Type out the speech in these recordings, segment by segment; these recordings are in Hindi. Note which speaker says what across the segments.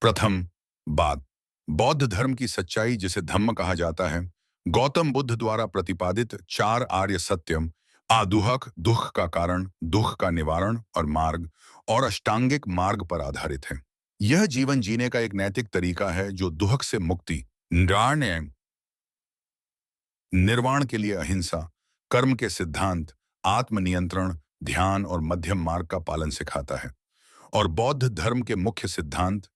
Speaker 1: प्रथम बात, बौद्ध धर्म की सच्चाई जिसे धम्म कहा जाता है, गौतम बुद्ध द्वारा प्रतिपादित चार आर्य सत्यम, आदुहक, दुख का कारण, दुख का निवारण और मार्ग, और अष्टांगिक मार्ग पर आधारित है। यह जीवन जीने का एक नैतिक तरीका है जो दुहक से मुक्ति, निर्वाण के लिए अहिंसा, कर्म के सिद्धांत, आत्मनियंत्रण, ध्यान और मध्यम मार्ग का पालन सिखाता है। और बौद्ध धर्म के मुख्य सिद्धांत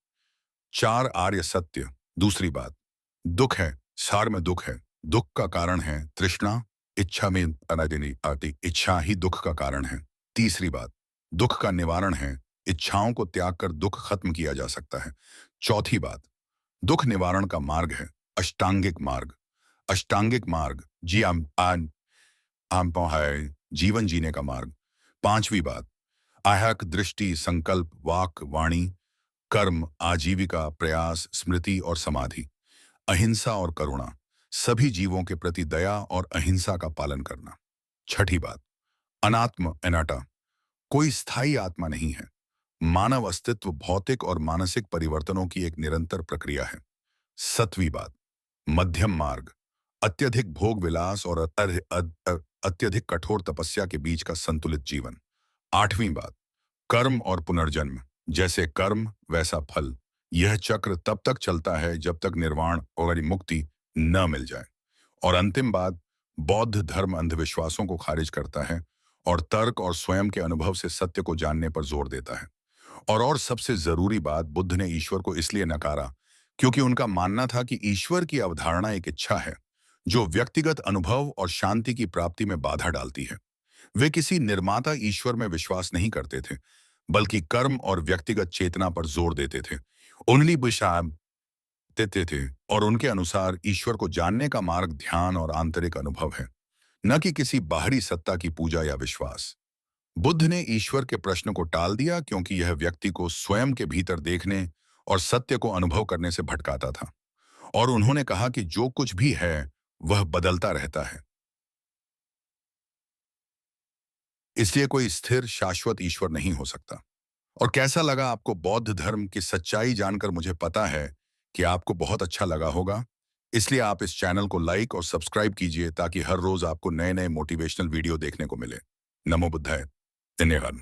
Speaker 1: चार आर्य सत्य। दूसरी बात, दुख है, सार में दुख है, दुख का कारण है तृष्णा, इच्छा में अनादिनी आती, इच्छा ही दुख का कारण है। तीसरी बात, दुख का निवारण है, इच्छाओं को त्याग कर दुख खत्म किया जा सकता है। चौथी बात, दुख निवारण का मार्ग है अष्टांगिक मार्ग। अष्टांगिक मार्ग जी आम है जीवन जीने का मार्ग। पांचवी बात, आहक, दृष्टि, संकल्प, वाक, वाणी, कर्म, आजीविका, प्रयास, स्मृति और समाधि, अहिंसा और करुणा, सभी जीवों के प्रति दया और अहिंसा का पालन करना। छठी बात, अनात्म एनाटा, कोई स्थायी आत्मा नहीं है। मानव अस्तित्व भौतिक और मानसिक परिवर्तनों की एक निरंतर प्रक्रिया है। सतवीं बात, मध्यम मार्ग, अत्यधिक भोग विलास और अत्यधिक कठोर तपस्या के बीच का संतुलित जीवन। आठवीं बात, कर्म और पुनर्जन्म, जैसे कर्म वैसा फल। यह चक्र तब तक चलता है जब तक निर्वाण और मुक्ति न मिल जाए। और अंतिम बात, बौद्ध धर्म अंधविश्वासों को खारिज करता है और तर्क और स्वयं के अनुभव से सत्य को जानने पर जोर देता है। और सबसे जरूरी बात, बुद्ध ने ईश्वर को इसलिए नकारा क्योंकि उनका मानना था कि ईश्वर की अवधारणा एक इच्छा है जो व्यक्तिगत अनुभव और शांति की प्राप्ति में बाधा डालती है। वे किसी निर्माता ईश्वर में विश्वास नहीं करते थे, बल्कि कर्म और व्यक्तिगत चेतना पर जोर देते थे। उनली विशाल देते थे और उनके अनुसार ईश्वर को जानने का मार्ग ध्यान और आंतरिक अनुभव है, न कि किसी बाहरी सत्ता की पूजा या विश्वास। बुद्ध ने ईश्वर के प्रश्न को टाल दिया क्योंकि यह व्यक्ति को स्वयं के भीतर देखने और सत्य को अनुभव करने से भटकाता था। और उन्होंने कहा कि जो कुछ भी है वह बदलता रहता है, इसलिए कोई स्थिर शाश्वत ईश्वर नहीं हो सकता। और कैसा लगा आपको बौद्ध धर्म की सच्चाई जानकर? मुझे पता है कि आपको बहुत अच्छा लगा होगा, इसलिए आप इस चैनल को लाइक और सब्सक्राइब कीजिए ताकि हर रोज आपको नए नए मोटिवेशनल वीडियो देखने को मिले। नमो बुद्धाय। धन्यवाद।